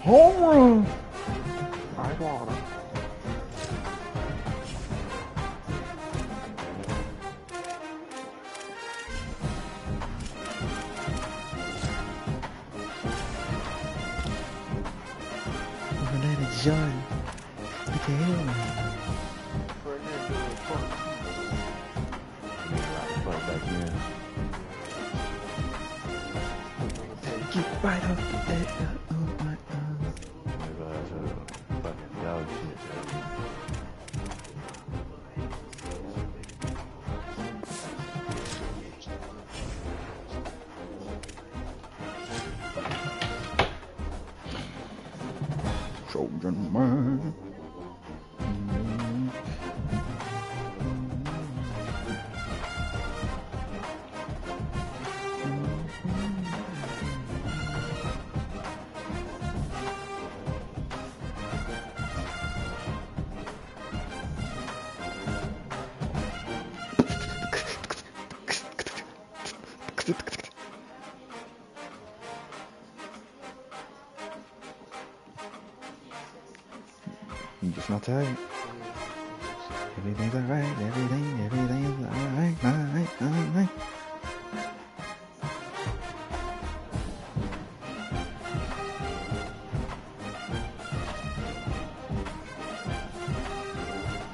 Home run. Ice water. That is John. What the hell, man? Get right up that. Trojan man. You just not tired. Everything's alright, everything's alright.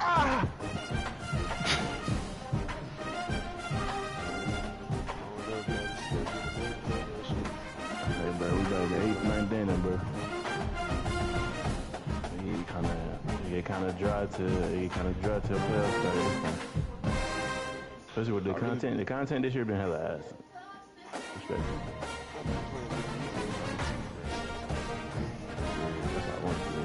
Ah! Hey, bro, we got the 8th, 9th inning, bro. It kind of dry to a playoff start. Especially with the content. The content this year been hella ass. Respect. That's what I want to do.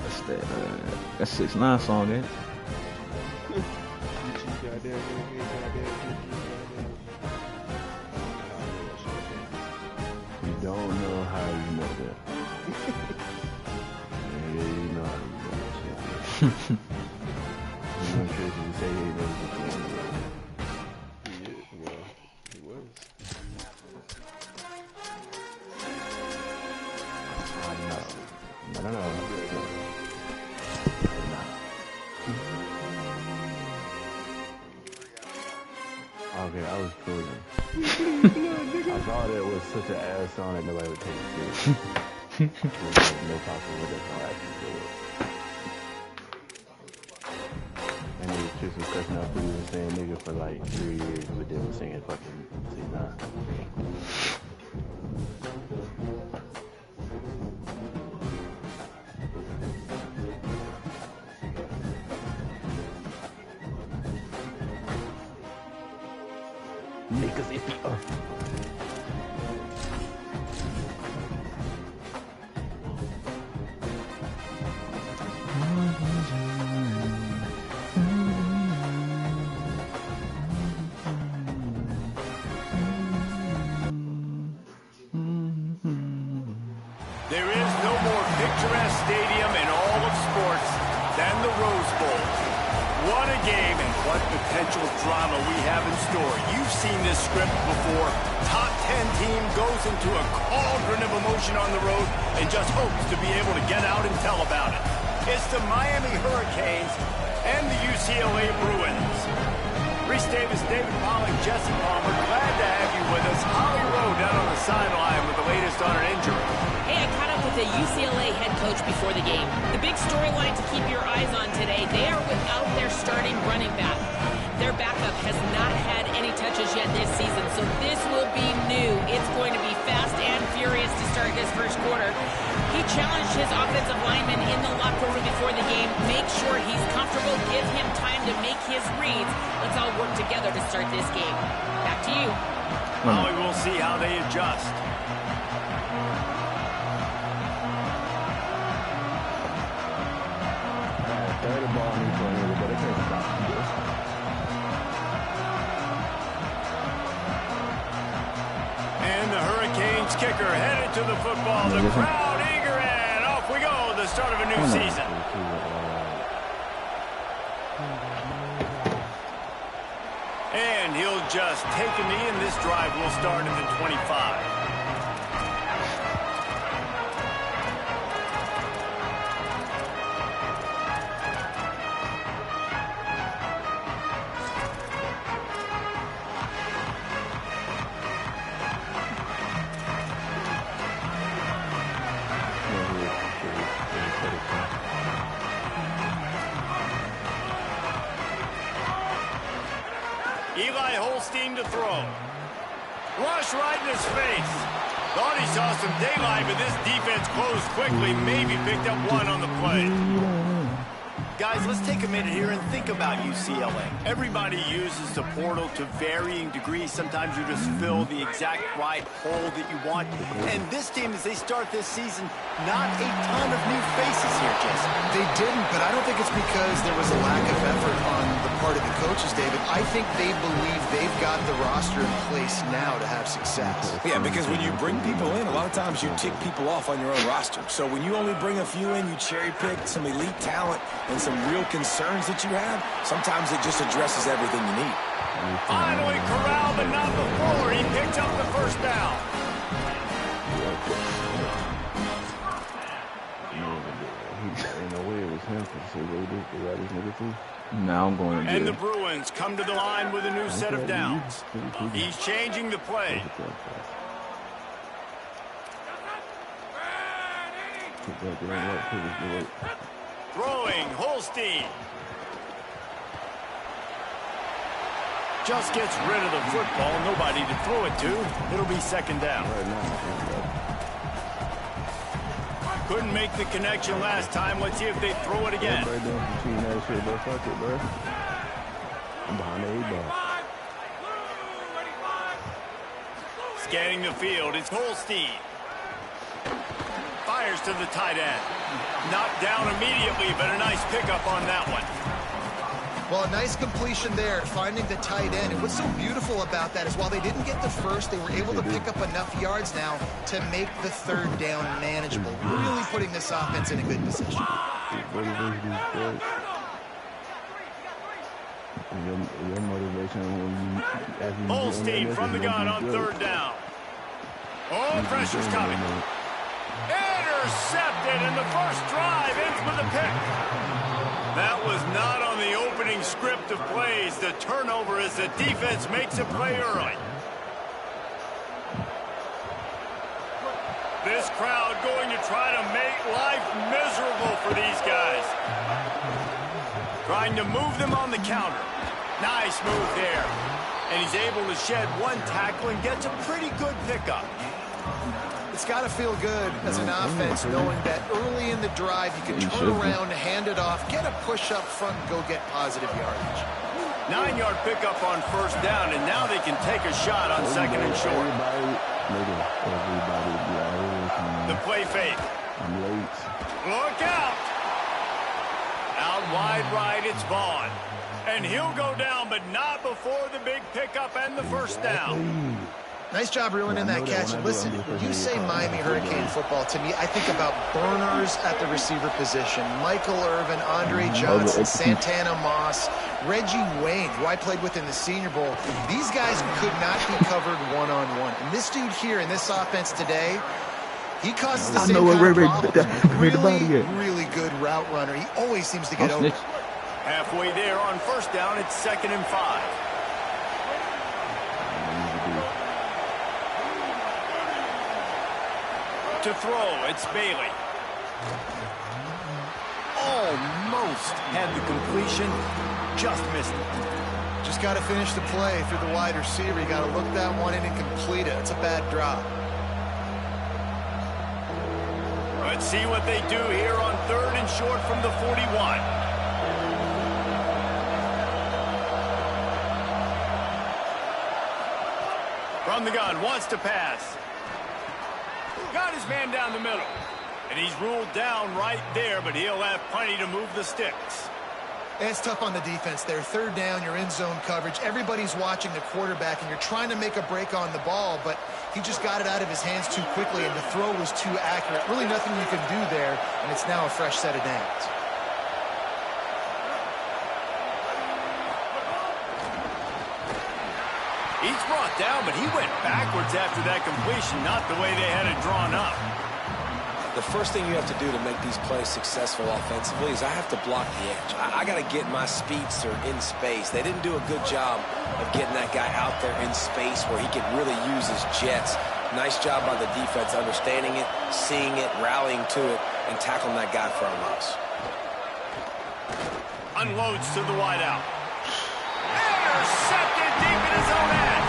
That's that. That's 6ix9ine song, ain't it? Don't know how you know that. Yeah, you know how you know that shit. You want Tracy to say he knows what's going on. Yeah, well, he was. I know. I don't know. Okay, I was frozen. I thought it was such an ass song that nobody would take it seriously. There's no possible way that's gonna actually do it. And these chicks was cussing out people and saying nigga for like 3 years, but they were singing fucking C9. Niggas if you There is no more picturesque stadium in all of sports than the Rose Bowl. What a game and what potential drama we have in store. You've seen this script before. Top 10 team goes into a cauldron of emotion on the road and just hopes to be able to get out and tell about it. It's the Miami Hurricanes and the UCLA Bruins. Reese Davis, David Pollock, Jesse Palmer, glad to have you with us. Holly Rowe down on the sideline with the latest on an injury. Hey, I caught up with the UCLA head coach before the game. The big storyline to keep your eyes on today, they are without their starting running back. Their backup has not had any touches yet this season, so this will be new. It's going to be fast and furious to start this first quarter. He challenged his offensive lineman in the locker room before the game. Make sure he's comfortable, give him time to make his reads. Let's all work together to start this game. Back to you. Well, we'll see how they adjust. third ball in each one, but they can't stop. And the Hurricanes kicker headed to the football. The crowd eager, and off we go. The start of a new season. And he'll just take a knee, and this drive will start at the 25. Eli Holstein to throw. Rush right in his face. Thought he saw some daylight, but this defense closed quickly. Maybe picked up one on the play. Guys, let's take a minute here and think about UCLA. Everybody uses the portal to varying degrees. Sometimes you just fill the exact right hole that you want. And this team, as they start this season, not a ton of new faces here, Jason. They didn't, but I don't think it's because there was a lack of effort on the part of the coaches, David. I think they believe they've got the roster in place now to have success. Yeah, because when you bring people in, a lot of times you tick people off on your own roster. So when you only bring a few in, you cherry pick some elite talent and some real concerns that you have, sometimes it just addresses everything you need. Finally corralled, but not before. He picked up the first down. Ain't no way it was him to say they got this nigga too. Now I'm going to And the Bruins come to the line with a new set of downs. He's changing the play. Throwing, Holstein. Just gets rid of the football. Nobody to throw it to. It'll be second down. Couldn't make the connection last time. Let's see if they throw it again. Scanning the field. It's Holstein. Fires to the tight end. Knocked down immediately, but a nice pickup on that one. Well, a nice completion there, finding the tight end. And what's so beautiful about that is while they didn't get the first, they were able to pick up enough yards now to make the third down manageable, really putting this offense in a good position. Holstein from the gun on third down. Oh, pressure's coming. Intercepted, and the first drive ends with a pick. That was not on the opening script of plays. The turnover as the defense makes a play early. This crowd going to try to make life miserable for these guys. Trying to move them on the counter. Nice move there. And he's able to shed one tackle and gets a pretty good pickup. It's got to feel good as an offense knowing that early in the drive you can turn around, hand it off, get a push up front, and go get positive yardage. 9-yard pickup on first down, and now they can take a shot on second and short. The play fake. Look out! Out wide right, it's Vaughn. And he'll go down, but not before the big pickup and the first down. Nice job reeling in that catch. And listen, when you say Miami Hurricane football, to me, I think about burners at the receiver position. Michael Irvin, Andre Johnson, Santana Moss, Reggie Wayne, who I played with in the Senior Bowl. These guys could not be covered one-on-one. And this dude here in this offense today, he causes the same kind of problem. Really good route runner. He always seems to get open. Halfway there on first down, it's 2nd and 5. To throw, it's Bailey. Almost had the completion, just missed it. Just got to finish the play through the wide receiver. You got to look that one in and complete it. It's a bad drop. Let's see what they do here on 3rd and short from the 41. From the gun, wants to pass. Got his man down the middle. And he's ruled down right there, but he'll have plenty to move the sticks. And it's tough on the defense there. 3rd down, you're in zone coverage. Everybody's watching the quarterback, and you're trying to make a break on the ball, but he just got it out of his hands too quickly, and the throw was too accurate. Really nothing you can do there, and it's now a fresh set of downs. He's brought down, but he went backwards after that completion, not the way they had it drawn up. The first thing you have to do to make these plays successful offensively is I have to block the edge. I got to get my speedster in space. They didn't do a good job of getting that guy out there in space where he could really use his jets. Nice job by the defense understanding it, seeing it, rallying to it, and tackling that guy for a loss. Unloads to the wideout. Intercepted deep in his own end.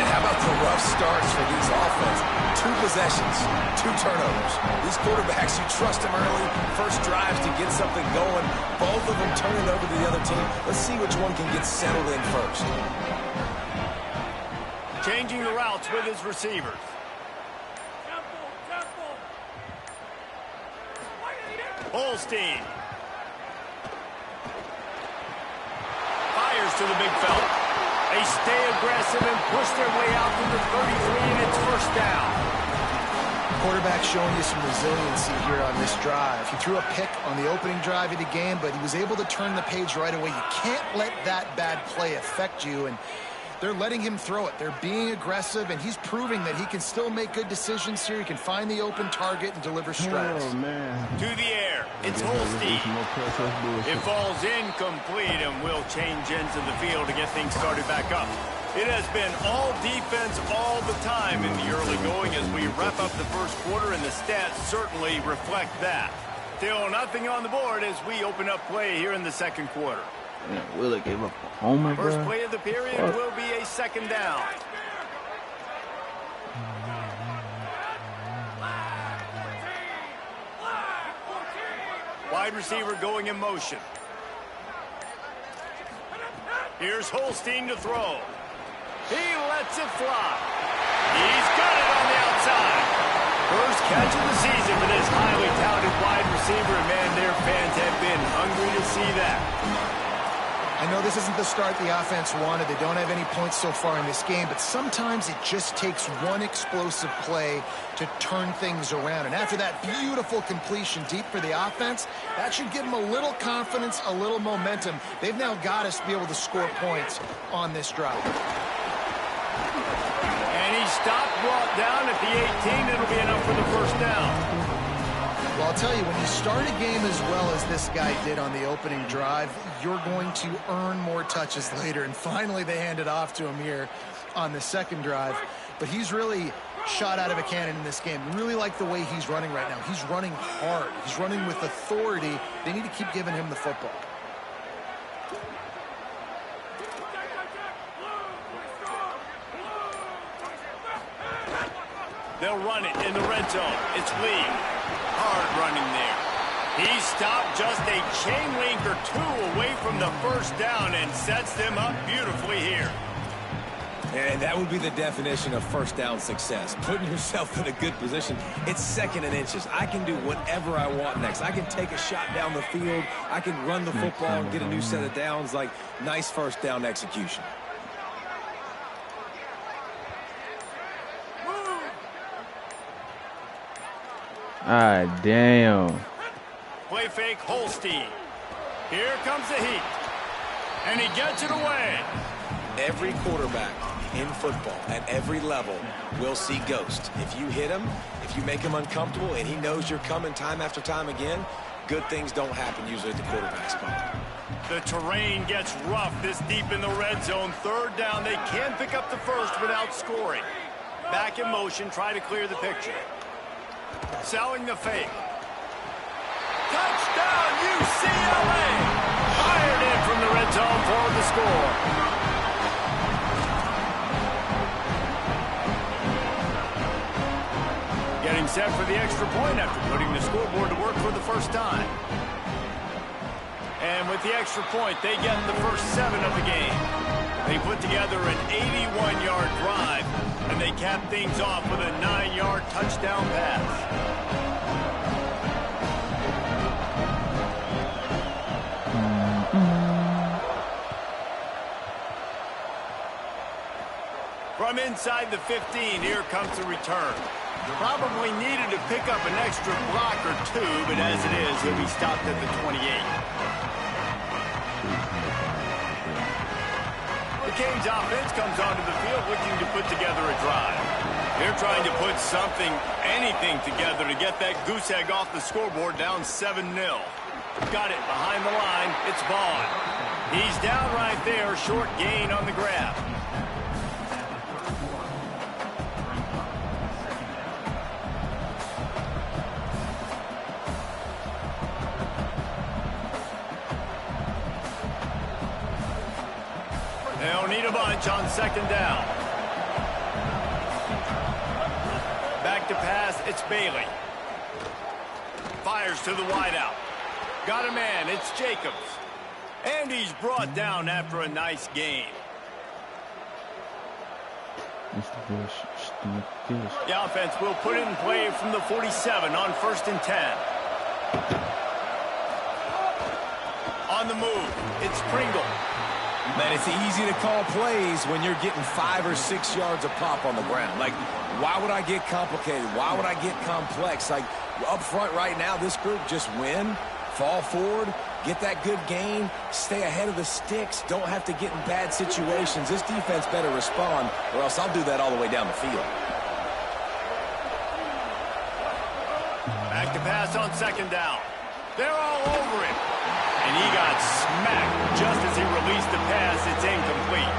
And how about the rough starts for these offenses? 2 possessions, 2 turnovers. These quarterbacks, you trust them early, first drives to get something going. Both of them turn it over to the other team. Let's see which one can get settled in first. Changing the routes with his receivers. Holstein. Fires to the big fella. They stay aggressive and push their way out to the 33, and it's first down. Quarterback showing you some resiliency here on this drive. He threw a pick on the opening drive of the game, but he was able to turn the page right away. You can't let that bad play affect you, and they're letting him throw it. They're being aggressive, and he's proving that he can still make good decisions here. He can find the open target and deliver strikes. Oh, man. To the air. It's Holstein. It falls incomplete, and will change ends of the field to get things started back up. It has been all defense all the time in the early going as we wrap up the first quarter, and the stats certainly reflect that. Still nothing on the board as we open up play here in the second quarter. Yeah, Willie gave up a homer, bro. First play of the period will be a second down. Wide receiver going in motion. Here's Holstein to throw. He lets it fly. He's got it on the outside. First catch of the season for this highly touted wide receiver. And man, their fans have been hungry to see that. I know this isn't the start the offense wanted. They don't have any points so far in this game, but sometimes it just takes one explosive play to turn things around. And after that beautiful completion deep for the offense, that should give them a little confidence, a little momentum. They've now got us to be able to score points on this drive. And he stopped, brought down at the 18. It'll be enough for the first down. Well, I'll tell you, when you start a game as well as this guy did on the opening drive, you're going to earn more touches later. And finally, they hand it off to him here on the second drive. But he's really shot out of a cannon in this game. Really like the way he's running right now. He's running hard. He's running with authority. They need to keep giving him the football. They'll run it in the red zone. It's Lee. Hard running there. He stopped just a chain link or 2 away from the first down and sets them up beautifully here. And that would be the definition of first down success. Putting yourself in a good position. It's 2nd and inches. I can do whatever I want next. I can take a shot down the field. I can run the football and get a new set of downs. Like, nice first down execution. Ah, damn. Play fake Holstein. Here comes the heat. And he gets it away. Every quarterback in football at every level will see ghost. If you hit him, if you make him uncomfortable and he knows you're coming time after time again, good things don't happen usually at the quarterback spot. The terrain gets rough this deep in the red zone. Third down. They can't pick up the first without scoring. Back in motion. Try to clear the picture. Selling the fake. Touchdown, UCLA! Fired in from the red zone for the score. Getting set for the extra point after putting the scoreboard to work for the first time. And with the extra point, they get the first 7 of the game. They put together an 81-yard drive, and they cap things off with a 9-yard touchdown pass. From inside the 15, here comes the return. Probably needed to pick up an extra block or 2, but as it is, he'll be stopped at the 28. The Hurricanes offense comes onto the field looking to put together a drive. They're trying to put something, anything together to get that goose egg off the scoreboard down 7-0. Got it behind the line. It's Vaughn. He's down right there. Short gain on the grab. They'll need a bunch on 2nd down. Back to pass, it's Bailey. Fires to the wideout. Got a man, it's Jacobs. And he's brought down after a nice gain. The offense will put it in play from the 47 on 1st and 10. On the move, it's Pringle. Man, it's easy to call plays when you're getting 5 or 6 yards a pop on the ground. Like, why would I get complicated? Why would I get complex? Like, up front right now, this group just win, fall forward, get that good gain, stay ahead of the sticks, don't have to get in bad situations. This defense better respond, or else I'll do that all the way down the field. Back to pass on 2nd down. They're all over him. And he got smacked just as he released the pass. It's incomplete.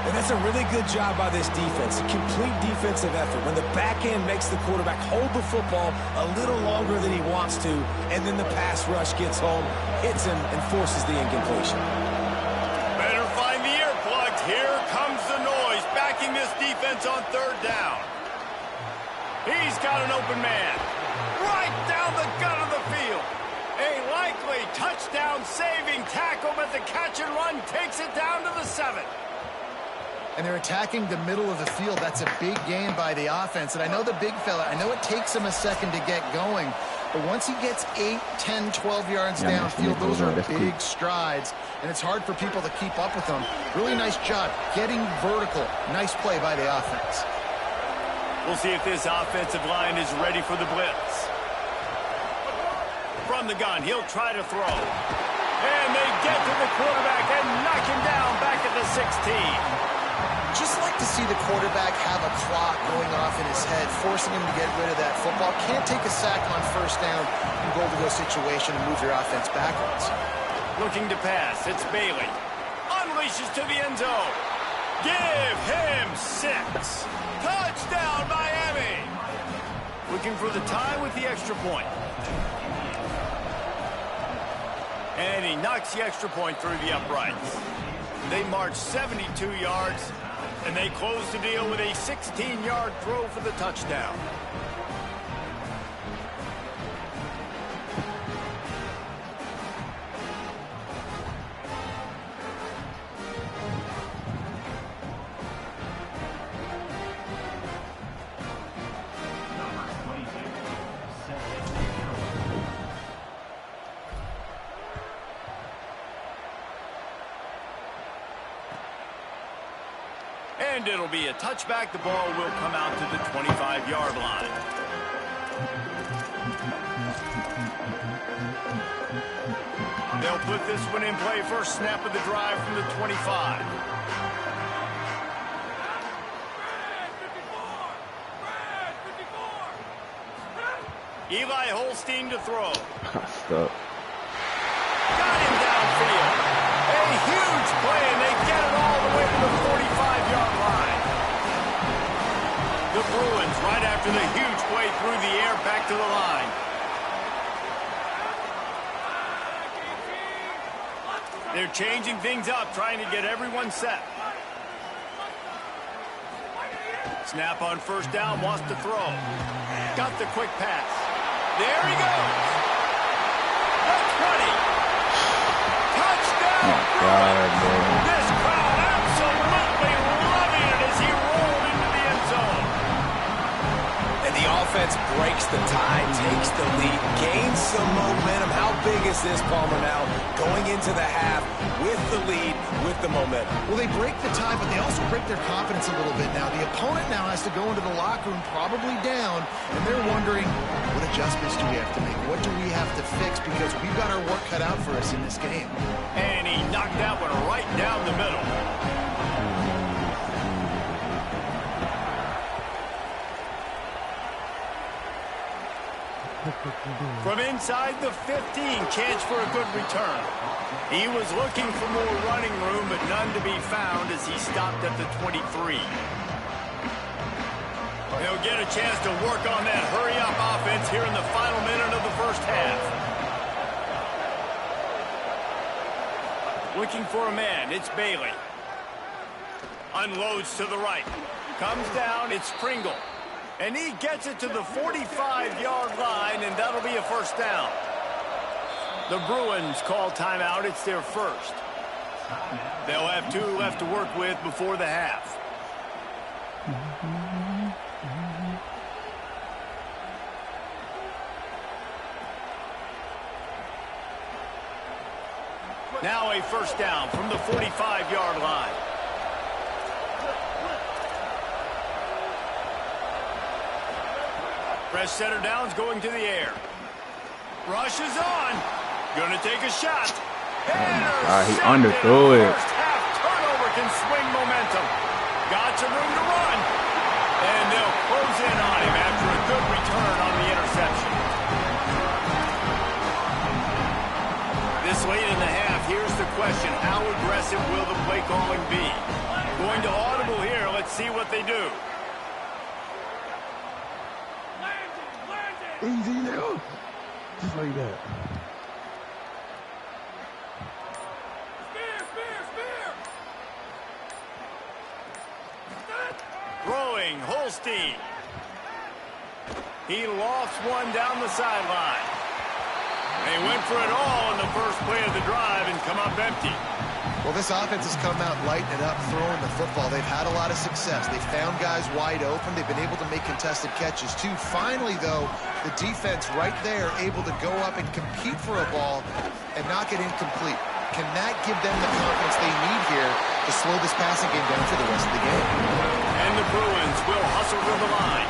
And that's a really good job by this defense, a complete defensive effort. When the back end makes the quarterback hold the football a little longer than he wants to, and then the pass rush gets home, hits him, and forces the incompletion. Better find the earplugs. Here comes the noise, backing this defense on 3rd down. He's got an open man. Right down the gut of the field. A likely touchdown-saving tackle, but the catch and run takes it down to the 7. And they're attacking the middle of the field. That's a big gain by the offense. And I know the big fella, I know it takes him a second to get going, but once he gets 8, 10, 12 yards downfield, those are big strides, and it's hard for people to keep up with them. Really nice job getting vertical. Nice play by the offense. We'll see if this offensive line is ready for the blitz. From the gun, he'll try to throw. And they get to the quarterback and knock him down back at the 16. Just like to see the quarterback have a clock going off in his head, forcing him to get rid of that football. Can't take a sack on 1st down in goal-to-go situation and move your offense backwards. Looking to pass, it's Bailey. Unleashes to the end zone. Give him 6. Touchdown, Miami. Looking for the tie with the extra point. And he knocks the extra point through the uprights. They march 72 yards, and they close the deal with a 16-yard throw for the touchdown. And it'll be a touchback. The ball will come out to the 25-yard line. They'll put this one in play. First snap of the drive from the 25. Eli Holstein to throw. Stop. Got him downfield. A huge play, and they get it all the way to the 45-yard line. The Bruins, right after the huge play through the air, back to the line. They're changing things up, trying to get everyone set. Snap on 1st down, wants to throw. Got the quick pass. There he goes. The 20. Touchdown! Oh, God, man. This crowd absolutely loving it as he rolled into the end zone. And the offense breaks the tie, takes the lead, gains some momentum. How big is this, Palmer, now? Going into the half with the lead, with the momentum. Well, they break the tie, but they also break their confidence a little bit now. The opponent now has to go into the locker room probably down, and they're wondering, what adjustments do we have to make? What do we have to fix? Because we've got our work cut out for us in this game. And he knocked that one right down the middle. From inside the 15, chance for a good return. He was looking for more running room, but none to be found as he stopped at the 23. He'll get a chance to work on that hurry-up offense here in the final minute of the first half. Looking for a man, it's Bailey. Unloads to the right. Comes down, it's Pringle. And he gets it to the 45-yard line, and that'll be a first down. The Bruins call timeout. It's their first. They'll have 2 left to work with before the half. Now a first down from the 45-yard line. Press center down's going to the air. Rush is on. Going to take a shot. He underthrew it. First half turnover can swing momentum. Got some room to run. And they'll close in on him after a good return on the interception. This late in the half, here's the question. How aggressive will the play calling be? Going to audible here. Let's see what they do. Easy now. Just like that. Throwing, Holstein. He lofts one down the sideline. They went for it all in the first play of the drive and come up empty. Well, this offense has come out lighting it up, throwing the football. They've had a lot of success. They found guys wide open. They've been able to make contested catches, too. Finally, though, the defense right there able to go up and compete for a ball and knock it incomplete. Can that give them the confidence they need here to slow this passing game down for the rest of the game? And the Bruins will hustle to the line.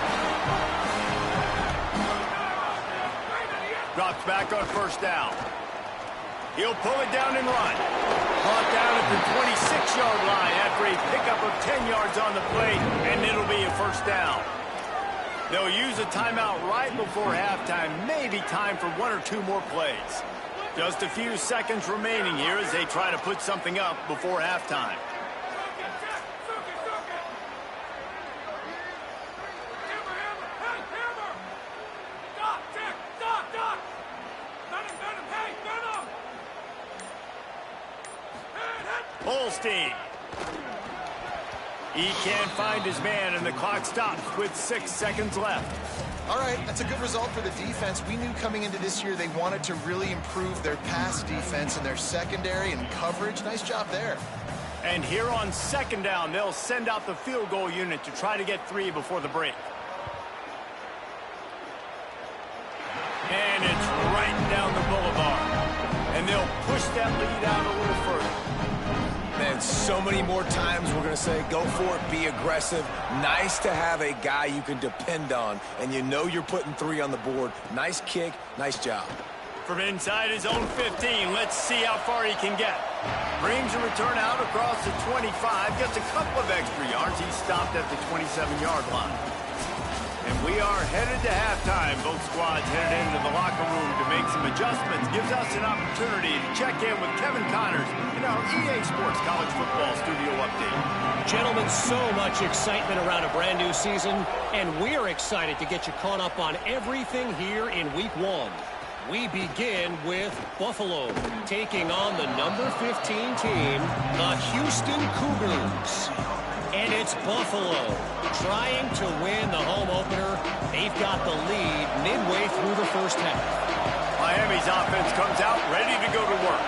Drops back on first down. He'll pull it down and run. Brought down at the 26-yard line after a pickup of 10 yards on the play, and it'll be a first down. They'll use a timeout right before halftime, maybe time for 1 or 2 more plays. Just a few seconds remaining here as they try to put something up before halftime. Holstein. He can't find his man, and the clock stops with 6 seconds left. All right, that's a good result for the defense. We knew coming into this year they wanted to really improve their pass defense and their secondary and coverage. Nice job there. And here on second down, they'll send out the field goal unit to try to get 3 before the break. And it's right down the boulevard. And they'll push that lead out a little further. Man, so many more times we're going to say, go for it, be aggressive. Nice to have a guy you can depend on, and you know you're putting 3 on the board. Nice kick, nice job. From inside his own 15, let's see how far he can get. Brings a return out across the 25, gets a couple of extra yards. He stopped at the 27-yard line. And we are headed to halftime. Both squads headed into the locker room to make some adjustments. Gives us an opportunity to check in with Kevin Connors in our EA Sports College Football Studio Update. Gentlemen, so much excitement around a brand new season, and we're excited to get you caught up on everything here in Week 1. We begin with Buffalo, taking on the number 15 team, the Houston Cougars. And it's Buffalo trying to win the home opener. They've got the lead midway through the first half. Miami's offense comes out ready to go to work.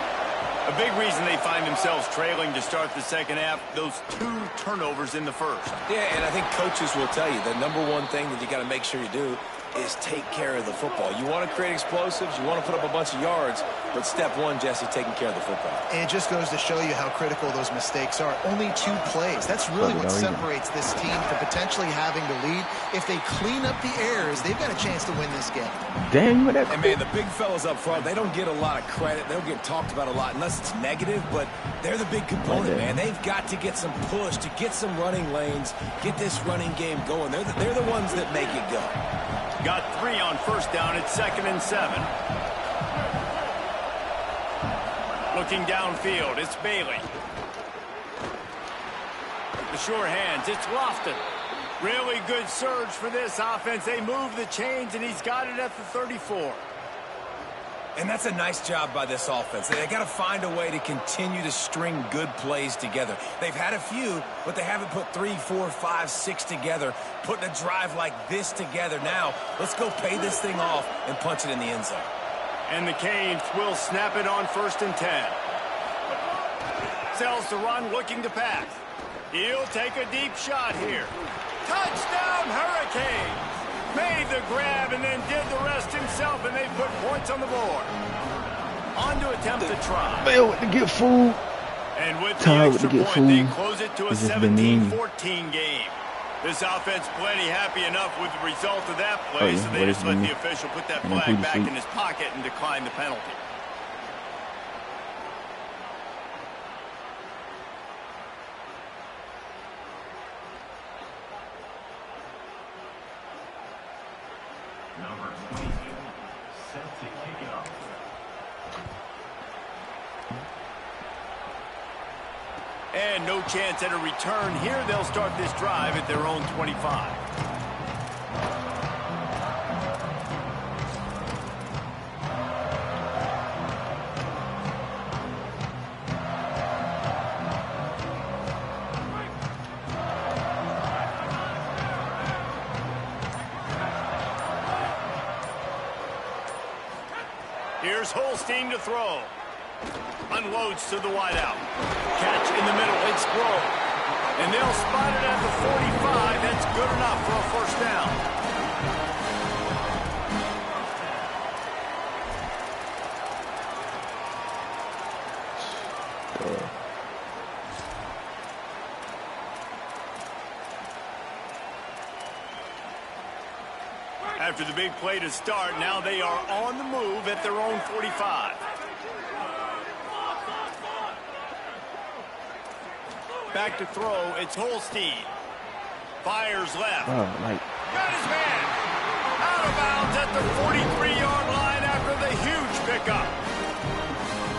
A big reason they find themselves trailing to start the second half, those 2 turnovers in the first. Yeah, and I think coaches will tell you the number one thing that you got to make sure you do is take care of the football. You want to create explosives, you want to put up a bunch of yards, but step 1, Jesse, taking care of the football. And it just goes to show you how critical those mistakes are. Only 2 plays. That's really what separates this team from potentially having the lead. If they clean up the errors, they've got a chance to win this game. Dang, what that? And man, the big fellas up front, they don't get a lot of credit. They don't get talked about a lot unless it's negative, but they're the big component, man. They've got to get some push, to get some running lanes, get this running game going. They're the ones that make it go. Got 3 on first down at 2nd and 7. Looking downfield, it's Bailey. The sure hands, it's Lofton. Really good surge for this offense. They move the chains, and he's got it at the 34. And that's a nice job by this offense. They got to find a way to continue to string good plays together. They've had a few, but they haven't put 3, 4, 5, 6 together, putting a drive like this together. Now, let's go pay this thing off and punch it in the end zone. And the Canes will snap it on 1st and 10. Sells to run, looking to pass. He'll take a deep shot here. Touchdown, Hurricanes! Made the grab and then did the rest himself, and they put points on the board. On to attempt to try. Bill to get food. And with the Time extra to get point, they food. close it to a It's just been mean. 17-14 game. This offense plenty happy enough with the result of that play, Oh, yeah. so they What just is let it? the official put that And then flag who back defeat? in his pocket and decline the penalty. Number 22, set to kick it off. And no chance at a return here. They'll start this drive at their own 25. Here's Holstein to throw. Unloads to the wideout. Catch in the middle. It's Grove. And they'll spot it at the 45. That's good enough for a first down. After the big play to start, now they are on the move at their own 45. Back to throw, it's Holstein. Fires left. Oh, like. Got his man. Out of bounds at the 43-yard line after the huge pickup.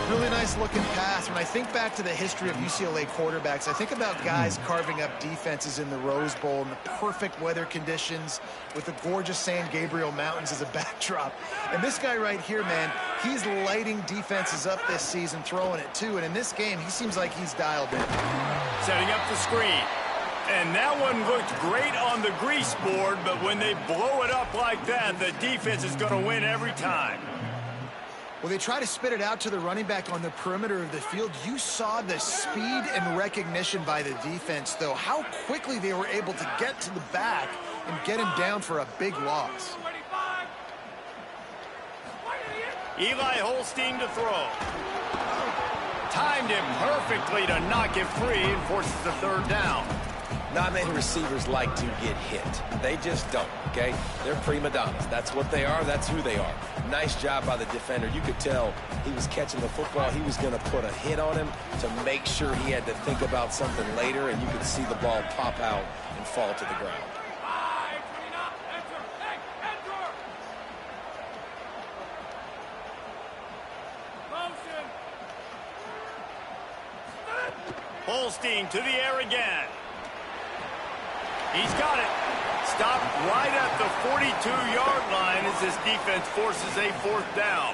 Really nice looking pass. When I think back to the history of UCLA quarterbacks, I think about guys carving up defenses in the Rose Bowl in the perfect weather conditions with the gorgeous San Gabriel Mountains as a backdrop. And this guy right here, man, he's lighting defenses up this season, throwing it too. And in this game, he seems like he's dialed in. Setting up the screen. And that one looked great on the grease board, but when they blow it up like that, the defense is going to win every time. Well, they try to spit it out to the running back on the perimeter of the field. You saw the speed and recognition by the defense, though, how quickly they were able to get to the back and get him down for a big loss. Eli Holstein to throw. Timed him perfectly to knock it free and forces the third down. Not many receivers like to get hit. They just don't, okay? They're prima donnas. That's what they are. That's who they are. Nice job by the defender. You could tell he was catching the football. He was going to put a hit on him to make sure he had to think about something later, and you could see the ball pop out and fall to the ground. Holstein to the air again. He's got it. Stopped right at the 42-yard line as this defense forces a fourth down.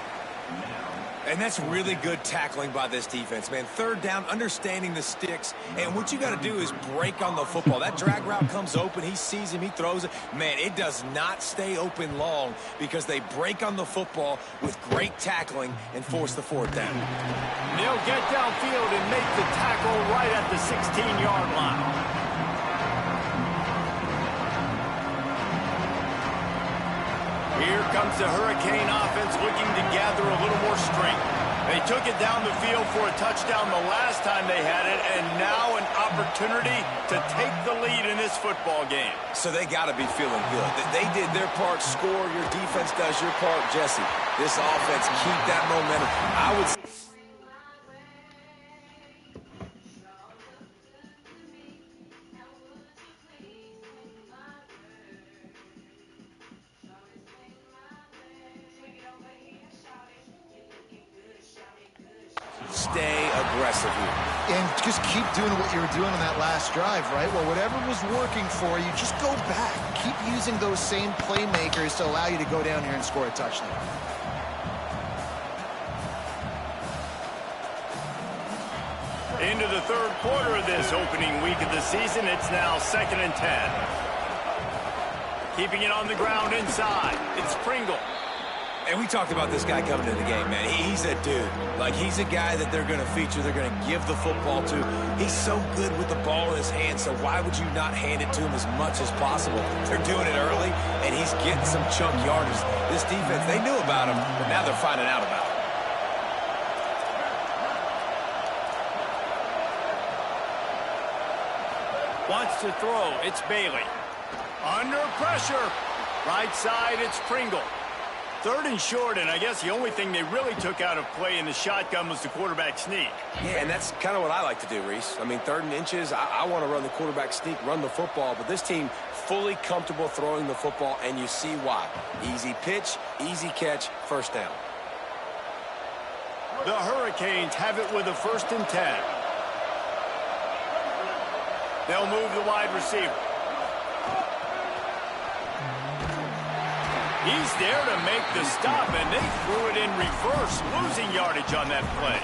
And that's really good tackling by this defense, man. Third down, understanding the sticks. And what you got to do is break on the football. That drag route comes open. He sees him. He throws it. Man, it does not stay open long because they break on the football with great tackling and force the fourth down. They'll get downfield and make the tackle right at the 16-yard line. Here comes the Hurricane offense looking to gather a little more strength. They took it down the field for a touchdown the last time they had it, and now an opportunity to take the lead in this football game. So they got to be feeling good. They did their part, score. Your defense does your part, Jesse. This offense, keep that momentum. I would say aggressive here. And just keep doing what you were doing on that last drive, right? Well, whatever was working for you, just go back. Keep using those same playmakers to allow you to go down here and score a touchdown. Into the third quarter of this opening week of the season, it's now 2nd and 10. Keeping it on the ground inside, it's Pringle. And we talked about this guy coming into the game, man. He's a dude. Like, he's a guy that they're going to feature, they're going to give the football to. He's so good with the ball in his hand, so why would you not hand it to him as much as possible? They're doing it early, and he's getting some chunk yardage. This defense, they knew about him, but now they're finding out about him. Wants to throw, it's Bailey. Under pressure. Right side, it's Pringle. 3rd and short, and I guess the only thing they really took out of play in the shotgun was the quarterback sneak. Yeah, and that's kind of what I like to do, Reese. I mean, 3rd and inches, I want to run the quarterback sneak, run the football, but this team fully comfortable throwing the football, and you see why. Easy pitch, easy catch, 1st down. The Hurricanes have it with a 1st and 10. They'll move the wide receiver. He's there to make the stop, and they threw it in reverse, losing yardage on that play.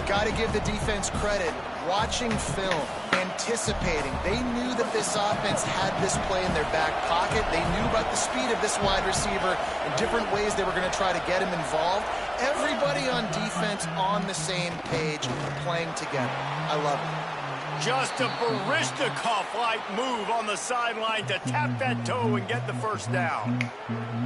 Got to give the defense credit. Watching film, anticipating. They knew that this offense had this play in their back pocket. They knew about the speed of this wide receiver and different ways they were going to try to get him involved. Everybody on defense on the same page, playing together. I love it. Just a Barishnikov-like move on the sideline to tap that toe and get the 1st down.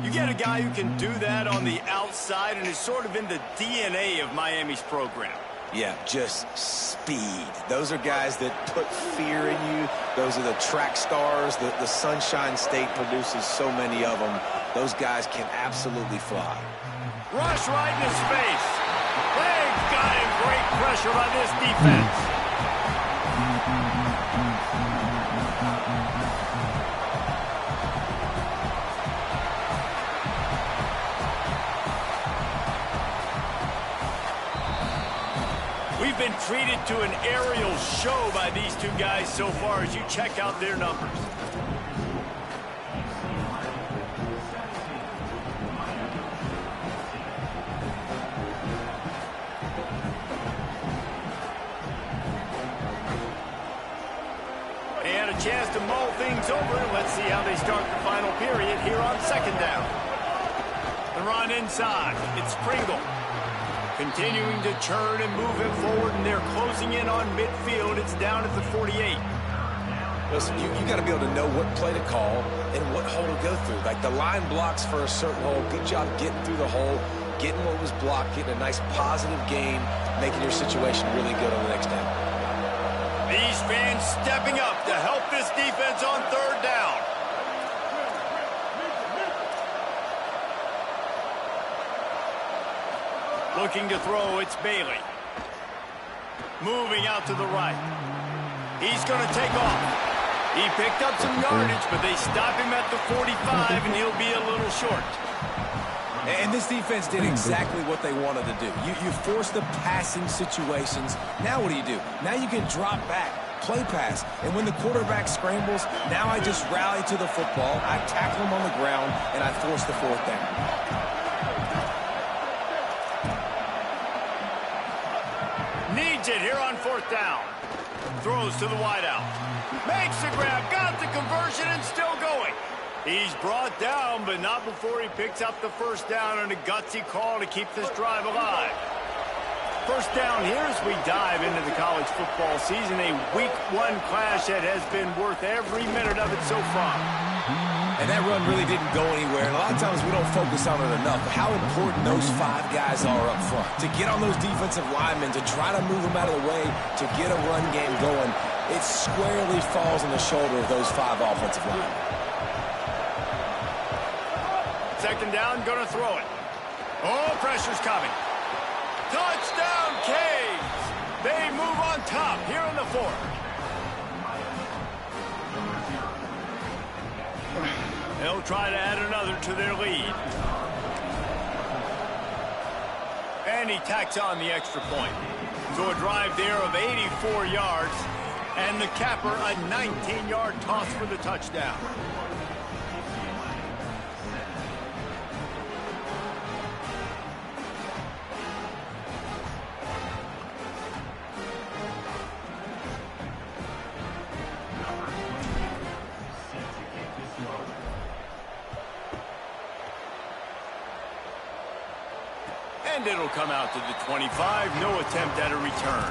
You get a guy who can do that on the outside, and is sort of in the DNA of Miami's program. Yeah, just speed. Those are guys that put fear in you. Those are the track stars. The Sunshine State produces so many of them. Those guys can absolutely fly. Rush right in his face. They've got him. Great pressure by this defense. We've been treated to an aerial show by these two guys so far as you check out their numbers. And a chance to mull things over. Let's see how they start the final period here on 2nd down. The run inside. It's Pringle. Continuing to churn and move him forward, and they're closing in on midfield. It's down at the 48. Listen, you got to be able to know what play to call and what hole to go through. Like, the line blocks for a certain hole. Good job getting through the hole, getting what was blocked, getting a nice positive gain, making your situation really good on the next down. These fans stepping up to help this defense on 3rd down. Looking to throw, it's Bailey. Moving out to the right. He's going to take off. He picked up some yardage, but they stop him at the 45, and he'll be a little short. And this defense did exactly what they wanted to do. You force the passing situations. Now what do? Now you can drop back, play pass. And when the quarterback scrambles, now I just rally to the football. I tackle him on the ground, and I force the 4th down. Needs it here on 4th down. Throws to the wideout. Makes the grab, got the conversion, and still going. He's brought down, but not before he picks up the 1st down on a gutsy call to keep this drive alive. 1st down here as we dive into the college football season. A Week 1 clash that has been worth every minute of it so far. And that run really didn't go anywhere. And a lot of times we don't focus on it enough. But how important those 5 guys are up front. To get on those defensive linemen, to try to move them out of the way, to get a run game going, it squarely falls on the shoulder of those 5 offensive linemen. 2nd down, going to throw it. Oh, pressure's coming. Touchdown, Canes! They move on top here in the 4th. They'll try to add another to their lead. And he tacks on the extra point. So a drive there of 84 yards, and the capper, a 19-yard toss for the touchdown. And it'll come out to the 25. No attempt at a return.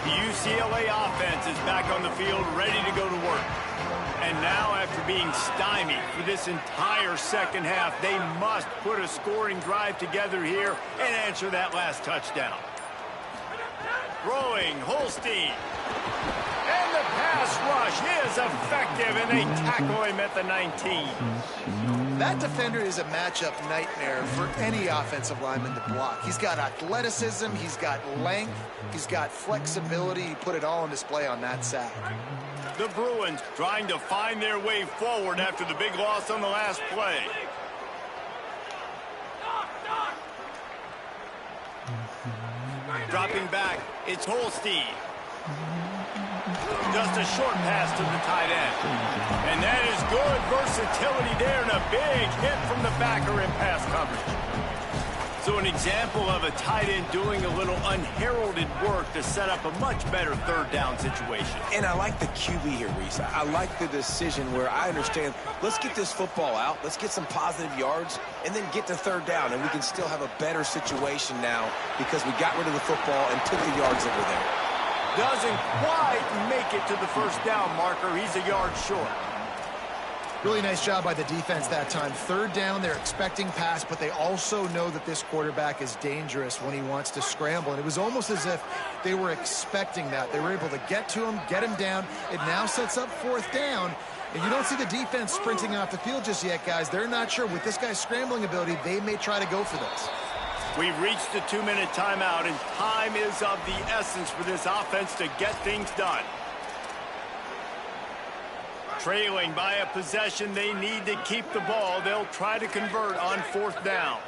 The UCLA offense is back on the field, ready to go to work. And now, after being stymied for this entire second half, they must put a scoring drive together here and answer that last touchdown. Throwing, Holstein. And the pass rush is effective, and they tackle him at the 19. That defender is a matchup nightmare for any offensive lineman to block. He's got athleticism, he's got length, he's got flexibility. He put it all on display on that sack. The Bruins trying to find their way forward after the big loss on the last play. Dropping back, it's Holstein. Just a short pass to the tight end. And that is good versatility there, and a big hit from the backer in pass coverage. So an example of a tight end doing a little unheralded work to set up a much better third down situation. And I like the QB here, Reese. I like the decision where I understand, let's get this football out, let's get some positive yards, and then get to third down, and we can still have a better situation now because we got rid of the football and took the yards over there. Doesn't quite make it to the first down marker. He's a yard short. Really nice job by the defense that time. Third down, they're expecting pass, but they also know that this quarterback is dangerous when he wants to scramble. And it was almost as if they were expecting that. They were able to get to him, get him down. It now sets up fourth down. And you don't see the defense sprinting off the field just yet, guys. They're not sure. With this guy's scrambling ability, they may try to go for this. We've reached the 2-minute timeout, and time is of the essence for this offense to get things done. Trailing by a possession, they need to keep the ball. They'll try to convert on fourth down.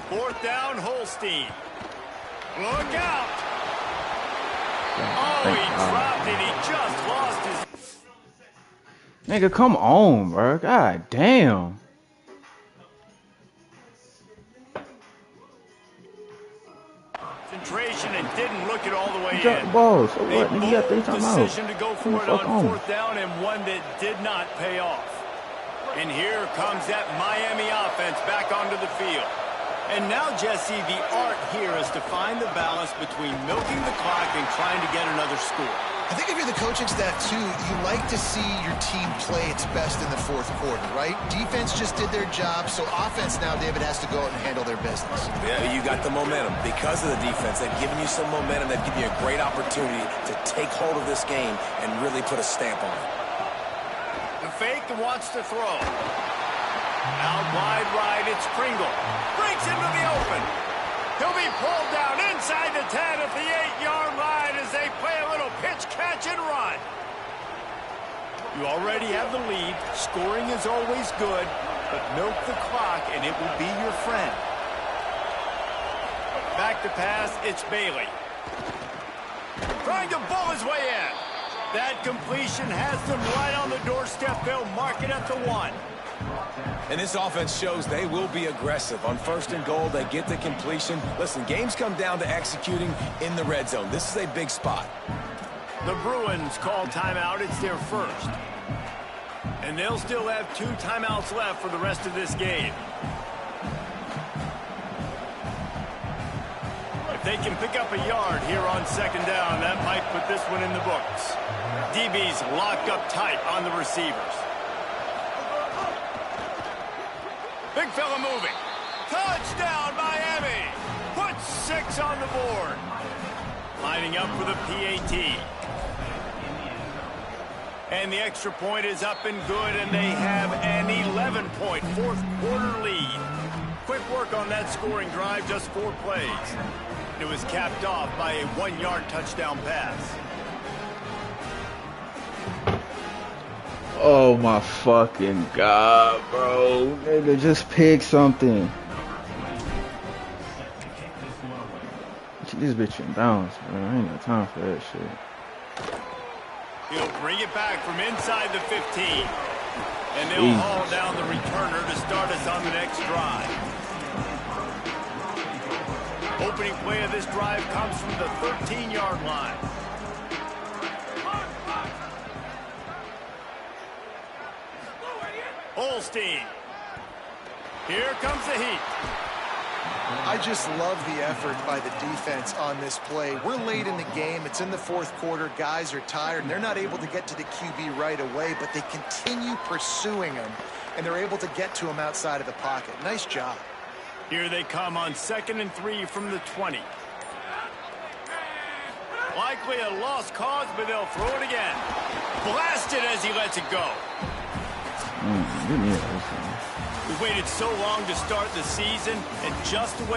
Fourth down, Holstein. Look out! Oh, he dropped it. He just lost his... Nigga, come on, bro. God damn. Concentration and didn't look it all the way Drop in. the ball. So A what? Nigga, you got 3 bold timeouts. decision to go for it on fourth down, and one that did not pay off. And here comes that Miami offense back onto the field. And now, Jesse, the art here is to find the balance between milking the clock and trying to get another score. I think if you're the coaching staff, too, you like to see your team play its best in the fourth quarter, right? Defense just did their job, so offense now, David, has to go out and handle their business. Yeah, you got the momentum. Because of the defense, they've given you some momentum. They've given you a great opportunity to take hold of this game and really put a stamp on it. The fake wants to throw. Out wide right, it's Kringle. Breaks into the open. He'll be pulled down inside the 10 at the 8-yard line as they play a little pitch, catch, and run. You already have the lead. Scoring is always good, but milk the clock and it will be your friend. Back to pass, it's Bailey. Trying to bull his way in. That completion has them right on the doorstep. They'll mark it at the 1. And this offense shows they will be aggressive. On first and goal, they get the completion. Listen, games come down to executing in the red zone. This is a big spot. The Bruins call timeout. It's their first. And they'll still have 2 timeouts left for the rest of this game. If they can pick up a yard here on second down, that might put this one in the books. DB's locked up tight on the receivers. Big fella moving. Touchdown, Miami. Put 6 on the board. Lining up for the PAT. And the extra point is up and good, and they have an 11-point fourth-quarter lead. Quick work on that scoring drive, just 4 plays. It was capped off by a 1-yard touchdown pass. Oh my fucking god, bro. Nigga, just pick something. Keep this bitch in bounds, bro. I ain't got time for that shit. He'll bring it back from inside the 15. And they'll haul down the returner to start us on the next drive. Opening play of this drive comes from the 13-yard line. Holstein. Here comes the heat. I just love the effort by the defense on this play. We're late in the game. It's in the fourth quarter. Guys are tired, and they're not able to get to the QB right away, but they continue pursuing him, and they're able to get to him outside of the pocket. Nice job. Here they come on 2nd and 3 from the 20. Likely a lost cause, but they'll throw it again. Blasted as he lets it go. We waited so long to start the season, and just